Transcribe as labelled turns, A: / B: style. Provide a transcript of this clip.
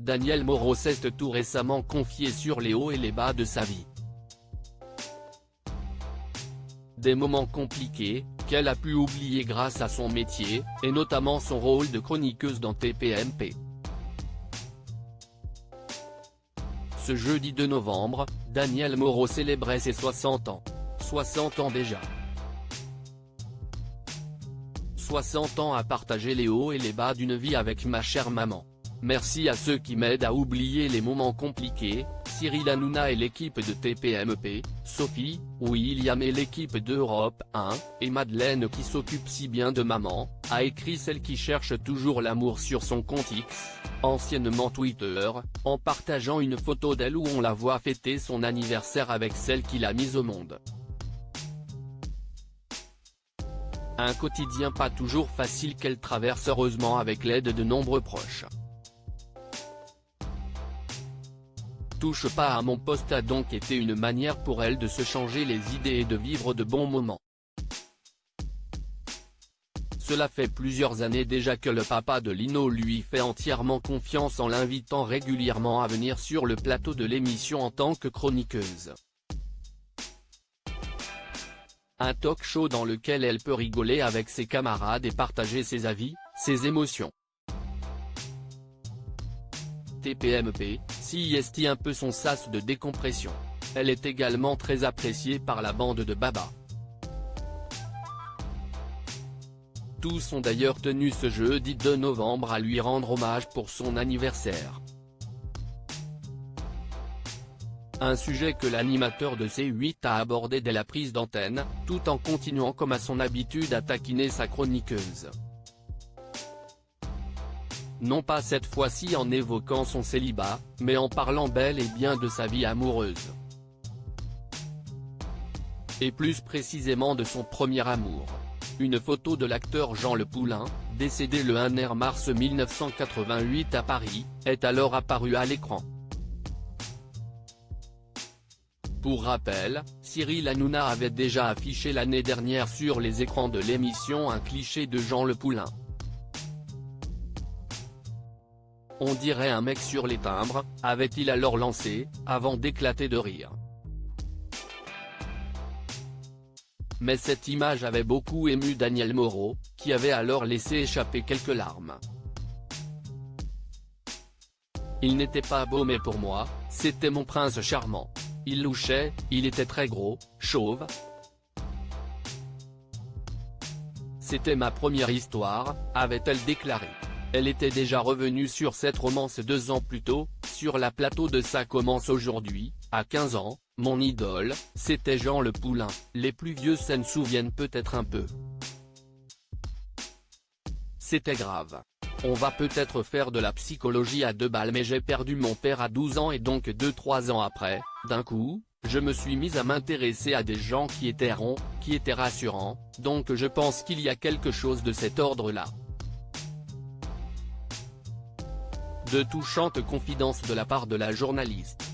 A: Danielle Moreau s'est tout récemment confiée sur les hauts et les bas de sa vie. Des moments compliqués, qu'elle a pu oublier grâce à son métier, et notamment son rôle de chroniqueuse dans TPMP. Ce jeudi 2 novembre, Danielle Moreau célébrait ses 60 ans. 60 ans déjà. 60 ans à partager les hauts et les bas d'une vie avec ma chère maman. Merci à ceux qui m'aident à oublier les moments compliqués, Cyril Hanouna et l'équipe de TPMP, Sophie, William et l'équipe d'Europe 1, et Madeleine qui s'occupe si bien de maman, a écrit celle qui cherche toujours l'amour sur son compte X, anciennement Twitter, en partageant une photo d'elle où on la voit fêter son anniversaire avec celle qui l'a mise au monde. Un quotidien pas toujours facile qu'elle traverse heureusement avec l'aide de nombreux proches. Touche pas à mon poste a donc été une manière pour elle de se changer les idées et de vivre de bons moments. Cela fait plusieurs années déjà que le papa de Lino lui fait entièrement confiance en l'invitant régulièrement à venir sur le plateau de l'émission en tant que chroniqueuse. Un talk show dans lequel elle peut rigoler avec ses camarades et partager ses avis, ses émotions. TPMP, s'y est un peu son sas de décompression. Elle est également très appréciée par la bande de Baba. Tous ont d'ailleurs tenu ce jeudi 2 novembre à lui rendre hommage pour son anniversaire. Un sujet que l'animateur de C8 a abordé dès la prise d'antenne, tout en continuant comme à son habitude à taquiner sa chroniqueuse. Non pas cette fois-ci en évoquant son célibat, mais en parlant bel et bien de sa vie amoureuse. Et plus précisément de son premier amour. Une photo de l'acteur Jean Le Poulain, décédé le 1er mars 1988 à Paris, est alors apparue à l'écran. Pour rappel, Cyril Hanouna avait déjà affiché l'année dernière sur les écrans de l'émission un cliché de Jean Le Poulain. On dirait un mec sur les timbres, avait-il alors lancé, avant d'éclater de rire. Mais cette image avait beaucoup ému Danielle Moreau, qui avait alors laissé échapper quelques larmes. Il n'était pas beau mais pour moi, c'était mon prince charmant. Il louchait, il était très gros, chauve. C'était ma première histoire, avait-elle déclaré. Elle était déjà revenue sur cette romance 2 ans plus tôt, sur la plateau de Ça commence aujourd'hui, à 15 ans, mon idole, c'était Jean Le Poulain, les plus vieux s'en souviennent peut-être un peu. C'était grave. On va peut-être faire de la psychologie à 2 balles mais j'ai perdu mon père à 12 ans et donc 2-3 ans après, d'un coup, je me suis mise à m'intéresser à des gens qui étaient ronds, qui étaient rassurants, donc je pense qu'il y a quelque chose de cet ordre-là. De touchantes confidences de la part de la journaliste.